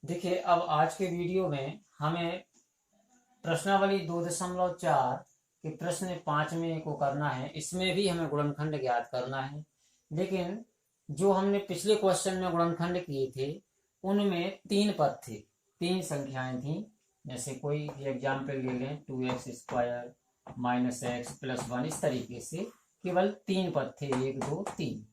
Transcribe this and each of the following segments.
देखिए, अब आज के वीडियो में हमें प्रश्नावली 2.4 के प्रश्न 5 को करना है। इसमें भी हमें गुणनखंड ज्ञात करना है, लेकिन जो हमने पिछले क्वेश्चन में गुणनखंड किए थे उनमें 3 पद थे, 3 संख्याएं थी। जैसे कोई एग्जाम्पल ले लें, 2x² -x +1, इस तरीके से केवल 3 पद थे, 1 2 3।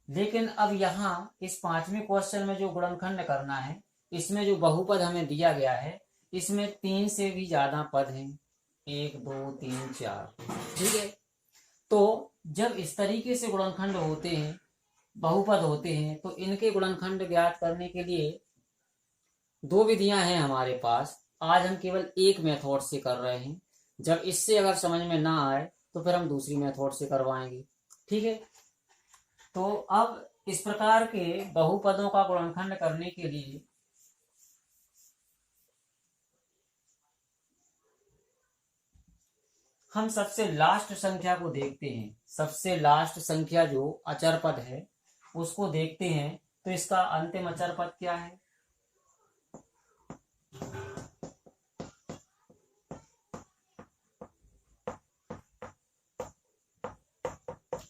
लेकिन अब यहाँ इस 5वें क्वेश्चन में जो गुणनखंड करना है, इसमें जो बहुपद हमें दिया गया है, इसमें 3 से भी ज्यादा पद हैं, 1 2 3 4। ठीक है, तो जब इस तरीके से गुणनखंड होते हैं, बहुपद होते हैं, तो इनके गुणनखंड ज्ञात करने के लिए 2 विधियां हैं हमारे पास। आज हम केवल एक मेथड से कर रहे हैं। जब इससे अगर समझ में ना आए तो फिर हम दूसरी मेथड से करवाएंगे। ठीक है, तो अब इस प्रकार के बहुपदों का गुणनखंड करने के लिए हम सबसे लास्ट संख्या को देखते हैं। सबसे लास्ट संख्या जो अचर पद है उसको देखते हैं। तो इसका अंतिम अचर पद क्या है?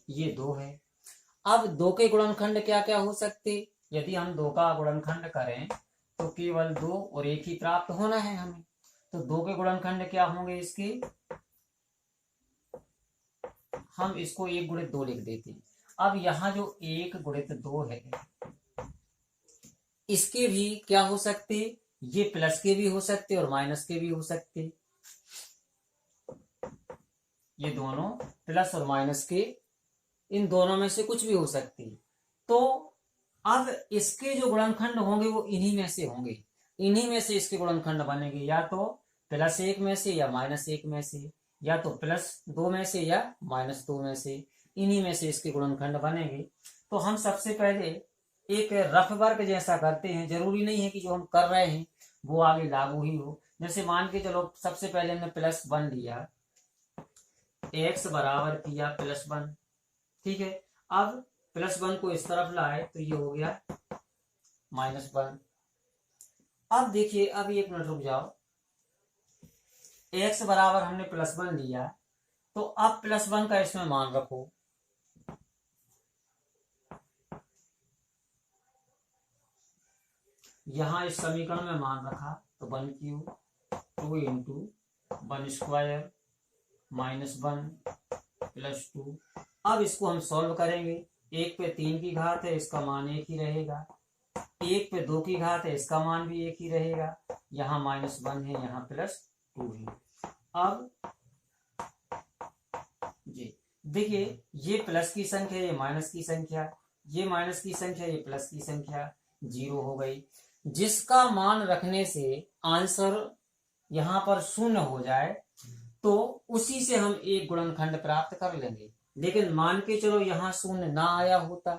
ये 2 है। अब 2 के गुणनखंड क्या क्या हो सकते? यदि हम 2 का गुणनखंड करें तो केवल 2 और 1 ही प्राप्त होना है हमें। तो 2 के गुणनखंड क्या होंगे इसके? हम इसको 1 गुणित 2 लिख देते हैं। अब यहाँ जो 1 गुणित 2 है, इसके भी क्या हो सकते? ये प्लस के भी हो सकते और माइनस के भी हो सकते। ये दोनों प्लस और माइनस के, इन दोनों में से कुछ भी हो सकती। तो अब इसके जो गुणनखंड होंगे वो इन्हीं में से होंगे। इन्हीं में से इसके गुणनखंड बनेंगे, या तो +1 में से या -1 में से, या तो +2 में से या -2 में से। इन्हीं में से इसके गुणनखंड बनेंगे। तो हम सबसे पहले एक रफ वर्क जैसा करते हैं। जरूरी नहीं है कि जो हम कर रहे हैं वो आगे लागू ही हो। जैसे मान के चलो, सबसे पहले हमने +1 लिया, x बराबर किया +1। ठीक है, अब +1 को इस तरफ लाए तो ये हो गया -1। अब देखिए, अब 1 मिनट रुक जाओ। x बराबर हमने +1 लिया, तो अब +1 का इसमें मान रखो। यहां इस समीकरण में मान रखा तो 1³ 2 × 1² -1 +2। अब इसको हम सॉल्व करेंगे। 1 पे 3 की घात है, इसका मान 1 ही रहेगा। 1 पे 2 की घात है, इसका मान भी 1 ही रहेगा। यहाँ -1 है, यहाँ +2 है। अब जी देखिए, ये प्लस की संख्या, ये माइनस की संख्या, ये माइनस की संख्या, ये प्लस की संख्या 0 हो गई। जिसका मान रखने से आंसर यहाँ पर 0 हो जाए तो उसी से हम एक गुणनखंड प्राप्त कर लेंगे। लेकिन मान के चलो यहाँ 0 ना आया होता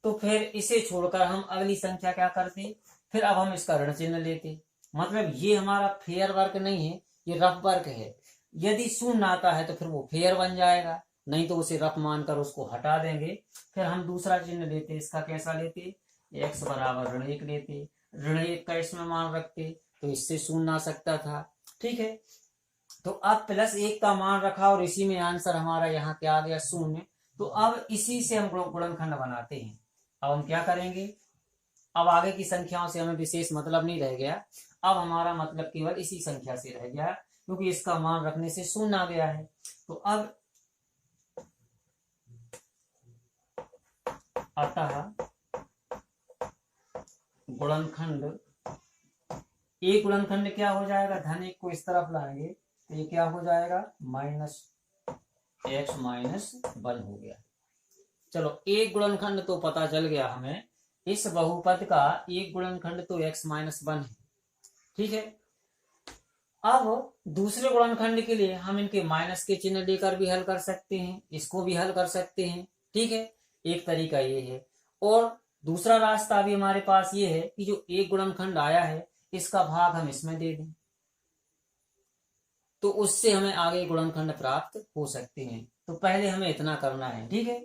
तो फिर इसे छोड़कर हम अगली संख्या क्या करते? फिर अब हम इसका ऋण चिन्ह लेते। मतलब ये हमारा फेयर वर्क नहीं है, ये रफ वर्क है। यदि 0 आता है तो फिर वो फेयर बन जाएगा, नहीं तो उसे रफ मानकर उसको हटा देंगे। फिर हम दूसरा चिन्ह लेते। इसका कैसा लेते? x बराबर ऋण 1 लेते। ऋण 1 का इसमें मान रखते तो इससे 0 आ सकता था। ठीक है, तो अब +1 का मान रखा और इसी में आंसर हमारा यहाँ क्या आ गया? 0। तो अब इसी से हम गुणनखंड बनाते हैं। अब हम क्या करेंगे? अब आगे की संख्याओं से हमें विशेष मतलब नहीं रह गया। अब हमारा मतलब केवल इसी संख्या से रह गया, क्योंकि इसका मान रखने से 0 आ गया है। तो अब अतः गुणनखंड, एक गुणनखंड क्या हो जाएगा? -1 को इस तरफ लाएंगे तो ये क्या हो जाएगा? -x -1 हो गया। चलो, एक गुणनखंड तो पता चल गया हमें। इस बहुपद का एक गुणनखंड तो x -1 है। ठीक है, अब दूसरे गुणनखंड के लिए हम इनके माइनस के चिन्ह लेकर भी हल कर सकते हैं, इसको भी हल कर सकते हैं। ठीक है, एक तरीका ये है। और दूसरा रास्ता भी हमारे पास ये है कि जो एक गुणनखंड आया है इसका भाग हम इसमें दे दें, तो उससे हमें आगे गुणनखंड प्राप्त हो सकते हैं। तो पहले हमें इतना करना है। ठीक है,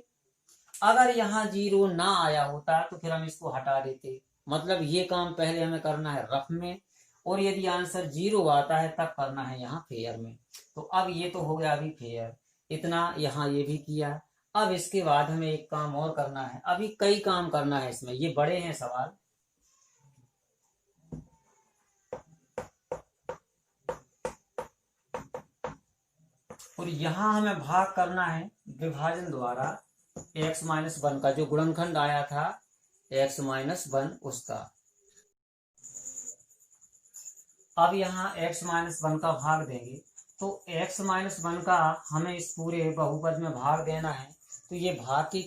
अगर यहाँ 0 ना आया होता तो फिर हम इसको हटा देते। मतलब ये काम पहले हमें करना है रफ में, और यदि आंसर 0 आता है तब करना है यहाँ फेयर में। तो अब ये तो हो गया अभी फेयर, इतना यहाँ ये भी किया। अब इसके बाद हमें एक काम और करना है, अभी कई काम करना है इसमें, ये बड़े हैं सवाल। और यहाँ हमें भाग करना है विभाजन द्वारा x-1 का, जो गुणनखंड आया था x-1 उसका। अब यहाँ x-1 का भाग देंगे, तो x-1 का हमें इस पूरे बहुपद में भाग देना है। तो ये भाग की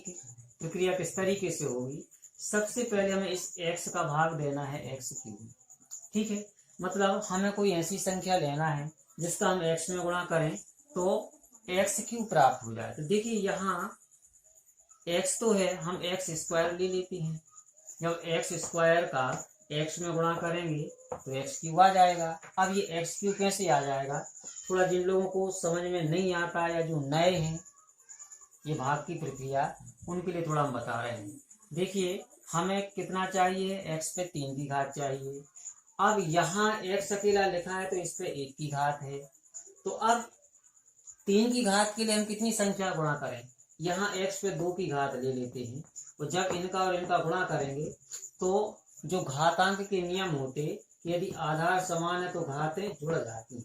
प्रक्रिया किस तरीके से होगी, सबसे पहले हमें इस x का भाग देना है x3। ठीक है, मतलब हमें कोई ऐसी संख्या लेना है जिसका हम x में गुणा करें तो x3 प्राप्त हो जाए। तो देखिए यहाँ x तो है, हम x² ले लेते हैं। जब x² का x में गुणा करेंगे तो x³ आ जाएगा। अब ये x³ कैसे आ जाएगा, थोड़ा जिन लोगों को समझ में नहीं आता या जो नए हैं ये भाग की प्रक्रिया, उनके लिए थोड़ा हम बता रहे हैं। देखिए हमें कितना चाहिए, x पे 3 की घात चाहिए। अब यहाँ x अकेला लिखा है तो इस पे 1 की घात है। तो अब 3 की घात के लिए हम कितनी संख्या गुणा करें, यहाँ x पे 2 की घात ले लेते हैं। और जब इनका और इनका गुणा करेंगे तो जो घातांक के नियम होते, यदि आधार समान है तो घातें जुड़ जाती हैं।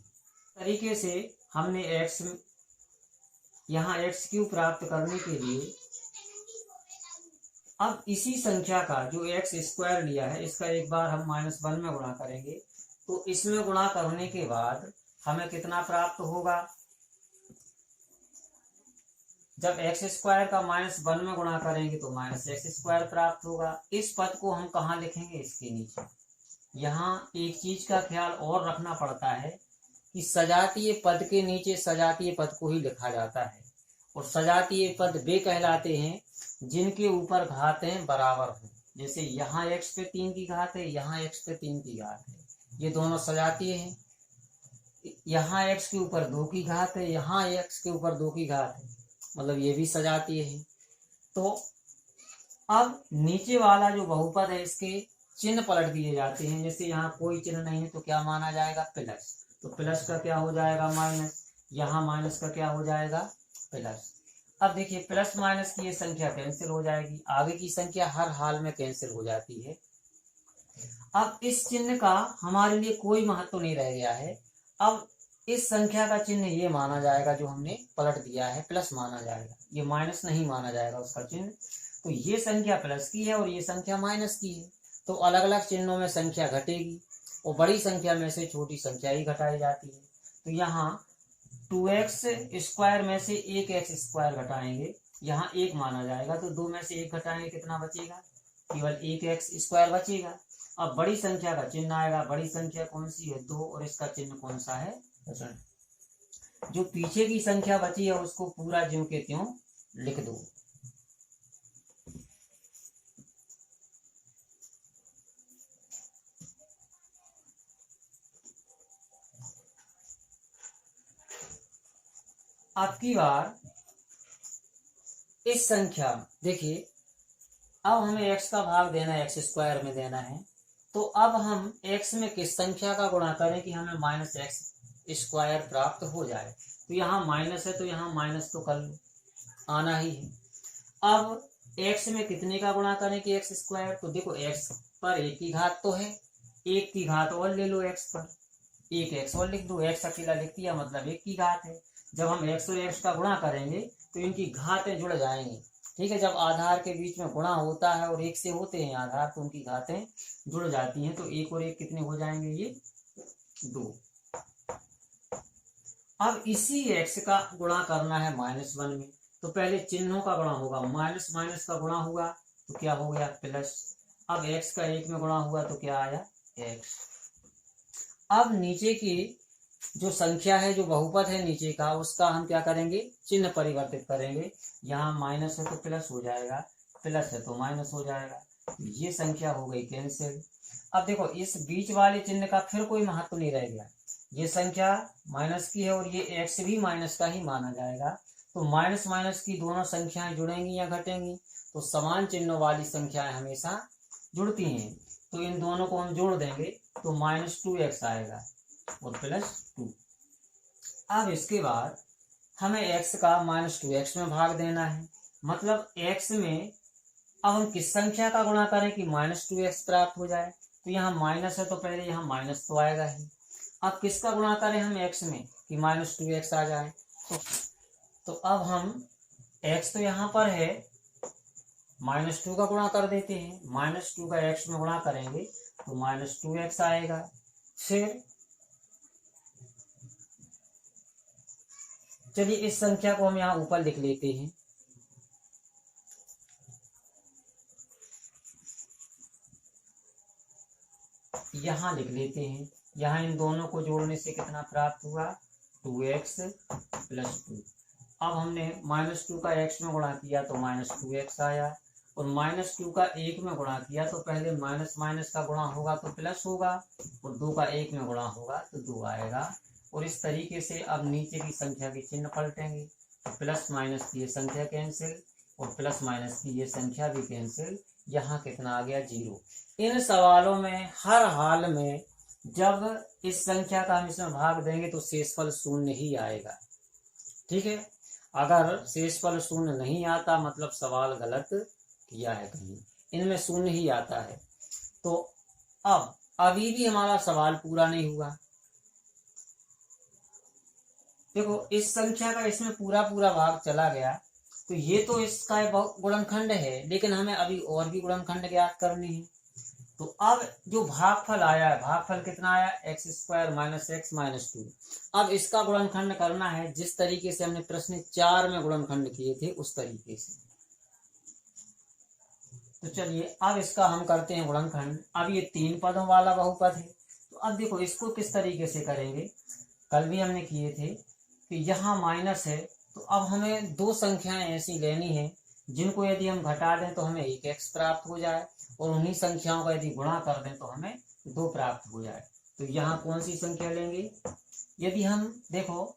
तरीके से हमने यहाँ x³ प्राप्त करने के लिए अब इसी संख्या का जो x² लिया है इसका एक बार हम -1 में गुणा करेंगे। तो इसमें गुणा करने के बाद हमें कितना प्राप्त होगा, जब x² का -1 में गुणा करेंगे तो -x² प्राप्त होगा। इस पद को हम कहाँ लिखेंगे, इसके नीचे। यहाँ एक चीज का ख्याल और रखना पड़ता है कि सजातीय पद के नीचे सजातीय पद को ही लिखा जाता है, और सजातीय पद वे कहलाते हैं जिनके ऊपर घातें बराबर हो। जैसे यहाँ x पे 3 की घात है, यहाँ x पे 3 की घात है, ये दोनों सजातीय हैं। यहाँ x के ऊपर 2 की घात है, यहाँ x के ऊपर 2 की घात है, मतलब ये भी सजातीय है। तो अब नीचे वाला जो बहुपद है इसके चिन्ह पलट दिए जाते हैं। जैसे यहाँ कोई चिन्ह नहीं है तो क्या माना जाएगा, प्लस। तो प्लस का क्या हो जाएगा, माइनस। यहाँ माइनस का क्या हो जाएगा, प्लस। अब देखिए प्लस माइनस की ये संख्या कैंसिल हो जाएगी, आगे की संख्या हर हाल में कैंसिल हो जाती है। अब इस चिन्ह का हमारे लिए कोई महत्व नहीं रह गया है। अब इस संख्या का चिन्ह ये माना जाएगा जो हमने पलट दिया है, प्लस माना जाएगा, ये माइनस नहीं माना जाएगा उसका चिन्ह। तो ये संख्या प्लस की है और ये संख्या माइनस की है, तो अलग अलग चिन्हों में संख्या घटेगी और बड़ी संख्या में से छोटी संख्या ही घटाई जाती है। तो यहाँ 2x² में से 1x² घटाएंगे, यहाँ 1 माना जाएगा, तो 2 में से 1 घटाएंगे कितना बचेगा, केवल 1x² बचेगा। अब बड़ी संख्या का चिन्ह आएगा, बड़ी संख्या कौन सी है, 2, और इसका चिन्ह कौन सा है, जो पीछे की संख्या बची है उसको पूरा ज्यों के त्यों लिख दो। अब की बार इस संख्या देखिए, अब हमें x का भाग देना है, x² में देना है। तो अब हम x में किस संख्या का गुणा करें कि हमें -x² प्राप्त हो जाए। तो यहाँ माइनस है तो यहाँ माइनस तो कल आना ही है। अब x में कितने का गुणा करें कि x², तो देखो x पर 1 की घात तो है, 1 की घात और ले लो x पर, 1x और लिख दो, x अकेला लिख दिया मतलब 1 की घात है। जब हम x और x का गुणा करेंगे तो इनकी घातें जुड़ जाएंगी। ठीक है, जब आधार के बीच में गुणा होता है और 1 से होते हैं आधार तो उनकी घातें जुड़ जाती हैं। तो 1 और 1 कितने हो जाएंगे, ये 2। अब इसी x का गुणा करना है -1 में, तो पहले चिन्हों का गुणा होगा, माइनस माइनस का गुणा हुआ तो क्या हो गया, प्लस। अब x का 1 में गुणा हुआ तो क्या आया, x। अब नीचे की जो संख्या है, जो बहुपद है नीचे का, उसका हम क्या करेंगे, चिन्ह परिवर्तित करेंगे। यहाँ माइनस है तो प्लस हो जाएगा, प्लस है तो माइनस हो जाएगा, ये संख्या हो गई कैंसिल। अब देखो इस बीच वाले चिन्ह का फिर कोई महत्व नहीं रह गया, ये संख्या माइनस की है और ये x भी माइनस का ही माना जाएगा। तो माइनस माइनस की दोनों संख्याएं जुड़ेंगी या घटेंगी, तो समान चिन्हों वाली संख्याएं हमेशा जुड़ती हैं। तो इन दोनों को हम जोड़ देंगे तो -2x आएगा और +2। अब इसके बाद हमें x का -2x में भाग देना है, मतलब x में अब हम किस संख्या का गुणा करें कि -2x प्राप्त हो जाए। तो यहाँ माइनस है तो पहले यहाँ माइनस तो आएगा ही। अब किसका गुणा करें हम x में कि -2x आ जाए। तो अब हम x तो यहाँ पर है, -2 का गुणा कर देते हैं। -2 का x में गुणा करेंगे तो -2x आएगा। फिर चलिए इस संख्या को हम यहाँ ऊपर लिख लेते हैं। यहाँ लिख लेते हैं। यहाँ इन दोनों को जोड़ने से कितना प्राप्त हुआ 2x + 2। अब हमने -2 का x में गुणा किया तो -2x आया और -2 का 1 में गुणा किया तो पहले माइनस माइनस का गुणा होगा तो प्लस होगा और 2 का 1 में गुणा होगा तो 2 आएगा। और इस तरीके से अब नीचे की संख्या के चिन्ह पलटेंगे तो प्लस माइनस की ये संख्या कैंसिल और प्लस माइनस की ये संख्या भी कैंसिल। यहाँ कितना आ गया 0। इन सवालों में हर हाल में जब इस संख्या का हम इसमें भाग देंगे तो शेषफल 0 ही आएगा। ठीक है, अगर शेषफल 0 नहीं आता मतलब सवाल गलत किया है कहीं, इनमें 0 ही आता है। तो अब अभी भी हमारा सवाल पूरा नहीं हुआ। देखो इस संख्या का इसमें पूरा पूरा भाग चला गया तो ये तो इसका गुणनखंड है, लेकिन हमें अभी और भी गुणनखंड ज्ञात करने हैं। तो अब जो भागफल आया है, भागफल कितना आया x² - x - 2। अब इसका गुणनखंड करना है जिस तरीके से हमने प्रश्न 4 में गुणनखंड किए थे उस तरीके से। तो चलिए अब इसका हम करते हैं गुणनखंड। अब ये 3 पदों वाला बहुपद है तो अब देखो इसको किस तरीके से करेंगे। कल भी हमने किए थे कि यहाँ माइनस है तो अब हमें 2 संख्याएं ऐसी लेनी है जिनको यदि हम घटा दें तो हमें 1x प्राप्त हो जाए और उन्हीं संख्याओं का यदि गुणा कर दें तो हमें 2 प्राप्त हो जाए। तो यहाँ कौन सी संख्या लेंगे, यदि हम देखो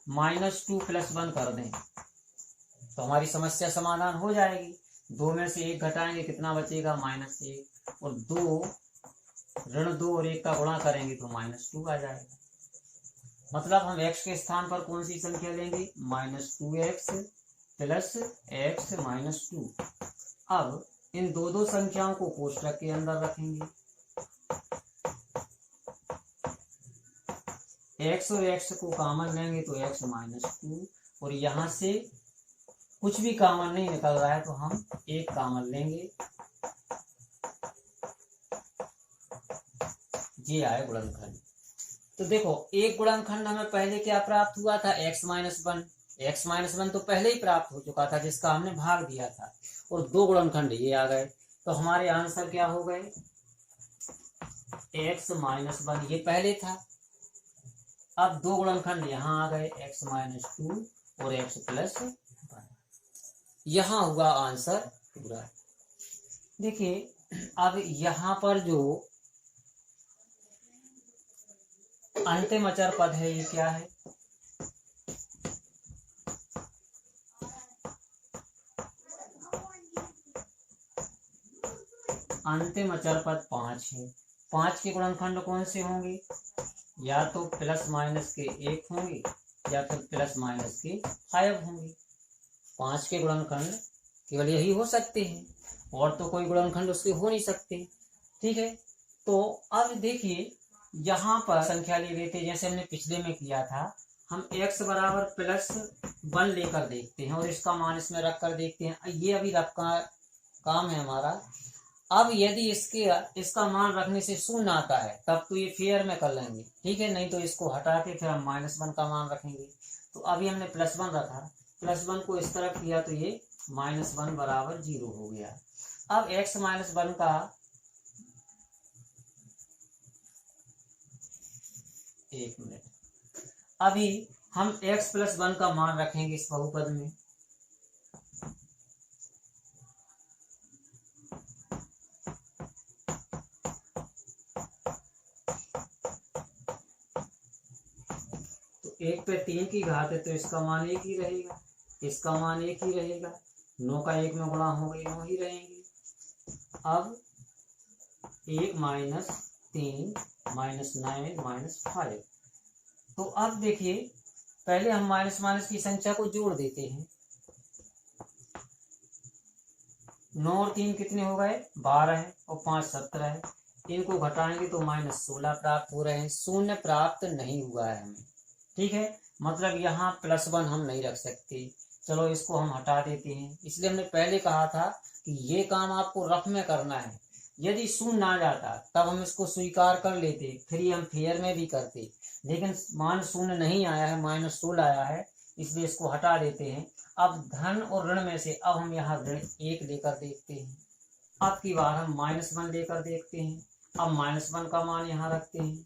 -2 + 1 कर दें तो हमारी समस्या समाधान हो जाएगी। 2 में से 1 घटाएंगे कितना बचेगा -1 और 2 ऋण 2 और 1 का गुणा करेंगे तो -2 आ जाएगा। मतलब हम x के स्थान पर कौन सी संख्या लेंगे -2x + x - 2। अब इन दो संख्याओं को कोष्ठक के अंदर रखेंगे। x और x को कॉमन लेंगे तो x - 2 और यहाँ से कुछ भी कॉमन नहीं निकल रहा है तो हम 1 कॉमन लेंगे। ये आए गुणनखंड। तो देखो एक गुणनखंड हमें पहले क्या प्राप्त हुआ था x - 1। x - 1 तो पहले ही प्राप्त हो चुका था जिसका हमने भाग दिया था और 2 गुणनखंड ये आ गए। तो हमारे आंसर क्या हो गए x - 1 ये पहले था। अब 2 गुणनखंड यहाँ आ गए x - 2 और x + 1। यहाँ हुआ आंसर पूरा। देखिए अब यहाँ पर जो अंतिम अचर पद है ये क्या है, अंतिम अचर पद 5 है। 5 के गुणनखंड कौन से होंगे, या तो प्लस माइनस के 1 होंगे या फिर प्लस माइनस के 5 होंगे। 5 के गुणनखंड केवल यही हो सकते हैं और तो कोई गुणनखंड उसके हो नहीं सकते। ठीक है, तो अब देखिए यहाँ पर संख्या ले लेते जैसे हमने पिछले में किया था। हम x बराबर +1 लेकर देखते हैं और इसका मान इसमें रख कर देखते हैं। ये अभी रख का काम है हमारा। अब यदि इसका मान रखने से 0 आता है तब तो ये फेयर में कर लेंगे, ठीक है, नहीं तो इसको हटा के फिर हम -1 का मान रखेंगे। तो अभी हमने +1 रखा, +1 को इस तरफ किया तो ये -1 बराबर 0 हो गया। अब x - 1 का एक मिनट, अभी हम x + 1 का मान रखेंगे इस बहुपद में। तो 1 पे 3 की घात है तो इसका मान 1 ही रहेगा, इसका मान 1 ही रहेगा। 9 का 1 में गुणा हो गई 9 ही रहेंगे। अब 1 माइनस 3 माइनस 9 माइनस 5। तो अब देखिए पहले हम माइनस माइनस की संख्या को जोड़ देते हैं। 9 और 3 कितने हो गए? 12 है, और 5 17 है। इनको घटाएंगे तो माइनस 16 प्राप्त हो रहे हैं। शून्य प्राप्त नहीं हुआ है हमें। ठीक है, मतलब यहाँ +1 हम नहीं रख सकते। चलो इसको हम हटा देते हैं। इसलिए हमने पहले कहा था कि ये काम आपको रफ में करना है। यदि शून्य आ जाता तब हम इसको स्वीकार कर लेते, फिर ये हम फेयर में भी करते, लेकिन मान शून्य नहीं आया है, -16 आया है, इसलिए इसको हटा देते हैं। अब धन और ऋण में से अब हम यहाँ ऋण 1 लेकर देखते हैं। अब की बार हम -1 लेकर देखते हैं। अब -1 का मान यहाँ रखते हैं।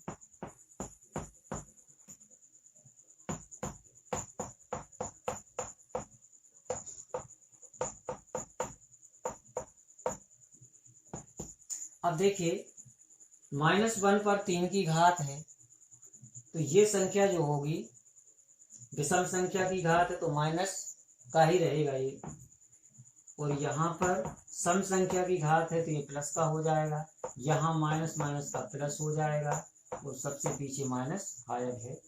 अब देखिए -1 पर 3 की घात है, तो ये संख्या जो होगी विषम संख्या की घात है, तो माइनस का ही रहेगा ये। और यहाँ पर सम संख्या की घात है तो ये प्लस का हो जाएगा। यहाँ माइनस माइनस का प्लस हो जाएगा, और सबसे पीछे माइनस गायब है।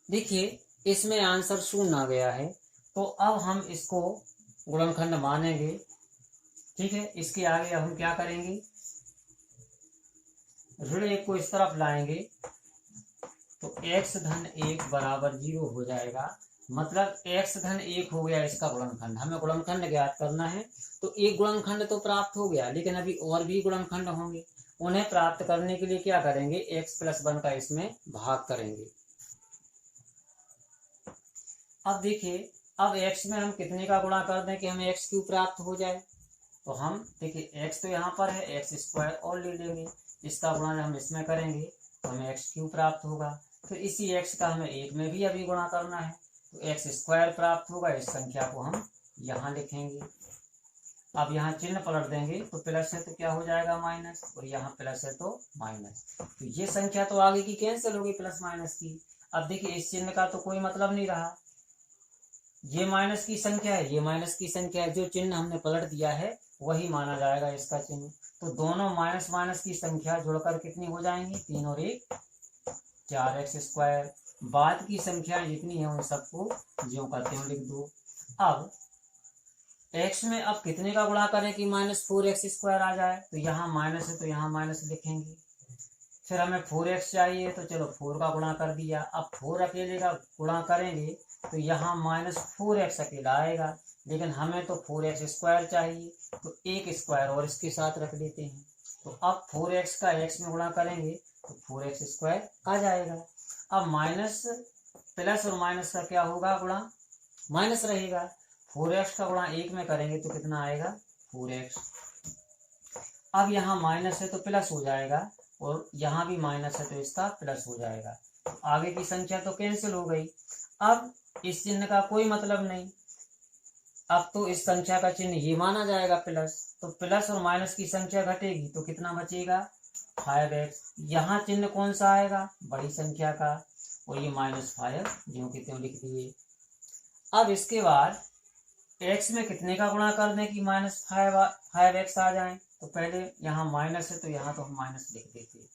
देखिए इसमें आंसर 0 आ गया है, तो अब हम इसको गुणनखंड मानेंगे। ठीक है, इसके आगे अब हम क्या करेंगे? ऋण 1 को इस तरफ लाएंगे तो x धन 1 बराबर 0 हो जाएगा। मतलब x धन 1 हो गया इसका गुणनखंड। हमें गुणनखंड ज्ञात करना है, तो एक गुणनखंड तो प्राप्त हो गया, लेकिन अभी और भी गुणनखंड होंगे। उन्हें प्राप्त करने के लिए क्या करेंगे? x + 1 का इसमें भाग करेंगे। अब देखिए, अब x में हम कितने का गुणा कर दें कि हमें x क्यूब प्राप्त हो जाए? तो हम देखिए x तो यहाँ पर है, x² और ले लेंगे। इसका गुणा हम इसमें करेंगे तो हमें x क्यूब प्राप्त होगा। फिर इसी x का हमें 1 में भी अभी गुणा करना है, तो x² प्राप्त होगा। इस संख्या को हम यहाँ लिखेंगे। अब यहाँ चिन्ह पलट देंगे, तो प्लस है तो क्या हो जाएगा? माइनस, और यहाँ प्लस है तो माइनस। तो ये संख्या तो आगे की कैंसिल होगी प्लस माइनस की। अब देखिए इस चिन्ह का तो कोई मतलब नहीं रहा। ये माइनस की संख्या है, ये माइनस की संख्या है। जो चिन्ह हमने पलट दिया है वही माना जाएगा इसका चिन्ह। तो दोनों माइनस माइनस की संख्या जुड़कर कितनी हो जाएंगी? 3 और 1 4x²। बाद की संख्या जितनी है उन सबको ज्यों का त्यों लिख दो। अब x में अब कितने का गुणा करें कि -4x² आ जाए? तो यहाँ माइनस है तो यहाँ माइनस लिखेंगे। फिर हमें 4x चाहिए, तो चलो 4 का गुणा कर दिया। अब 4 अकेले का गुणा करेंगे तो यहाँ -4x अकेला आएगा, लेकिन हमें तो 4x² चाहिए, तो एक स्क्वायर और इसके साथ रख देते हैं। तो अब 4x का x में गुणा करेंगे तो 4x² आ जाएगा। अब माइनस प्लस और माइनस का क्या होगा? गुणा माइनस रहेगा। 4x का गुणा 1 में करेंगे तो कितना आएगा? 4x। अब यहाँ माइनस है तो प्लस हो जाएगा, और यहाँ भी माइनस है तो इसका प्लस हो जाएगा। तो आगे की संख्या तो कैंसिल हो गई। अब इस चिन्ह का कोई मतलब नहीं। अब तो इस संख्या का चिन्ह ये माना जाएगा प्लस। तो प्लस और माइनस की संख्या घटेगी तो कितना बचेगा? 5x। यहाँ चिन्ह कौन सा आएगा? बड़ी संख्या का, और ये -5 ज्यों की त्यों लिख दिए। अब इसके बाद x में कितने का गुणा कर दें कि -5x आ जाए? तो पहले यहाँ माइनस है तो यहाँ तो हम माइनस लिख देते।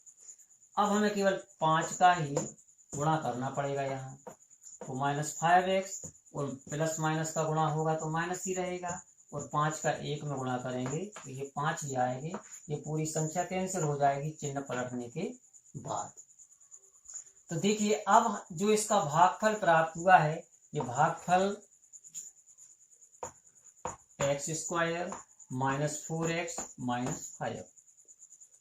अब हमें केवल 5 का ही गुणा करना पड़ेगा यहाँ, तो -5x और प्लस माइनस का गुणा होगा तो माइनस ही रहेगा, और 5 का 1 में गुणा करेंगे तो ये 5 ही आएंगे। ये पूरी संख्या कैंसिल हो जाएगी चिन्ह पलटने के बाद। तो देखिए अब जो इसका भागफल प्राप्त हुआ है, ये भागफल x² -4x -5,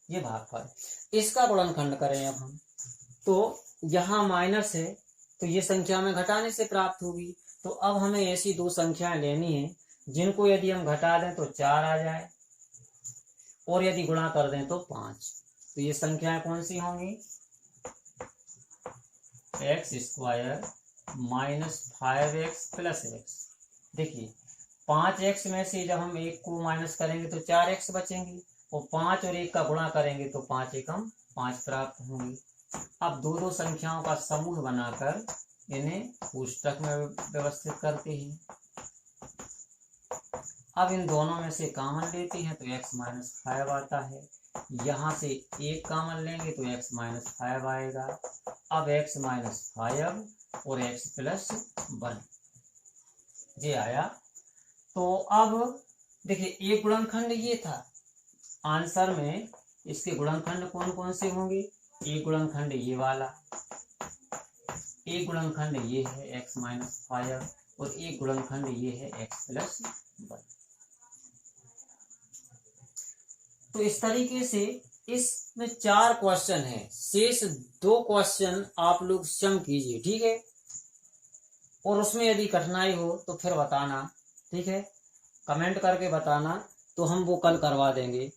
ये भागफल। इसका गुणनखंड करें अब हम, तो यहाँ माइनस है तो ये संख्या में घटाने से प्राप्त होगी। तो अब हमें ऐसी दो संख्याएं लेनी है जिनको यदि हम घटा दें तो 4 आ जाए, और यदि गुणा कर दें तो 5। तो ये संख्याएं कौन सी होंगी? x² -5x + x। देखिए 5x में से जब हम 1 को माइनस करेंगे तो 4x बचेंगे, और 5 और 1 का गुणा करेंगे तो 5 एकम 5 प्राप्त होंगे। अब दो दो संख्याओं का समूह बनाकर इन्हें कोष्टक में व्यवस्थित करते हैं। अब इन दोनों में से कॉमन लेते हैं तो x माइनस 5 आता है। यहाँ से एक कॉमन लेंगे तो x माइनस 5 आएगा। अब x माइनस 5 और x प्लस 1 ये आया। तो अब देखिए एक गुणनखंड ये था, आंसर में इसके गुणनखंड कौन कौन से होंगे। एक गुणनखंड ये वाला, एक गुणनखंड ये है x माइनस 5 और एक गुणनखंड ये है x प्लस 1। तो इस तरीके से इसमें 4 क्वेश्चन है, शेष 2 क्वेश्चन आप लोग स्वयं कीजिए, ठीक है। और उसमें यदि कठिनाई हो तो फिर बताना, ठीक है, कमेंट करके बताना, तो हम वो कल करवा देंगे।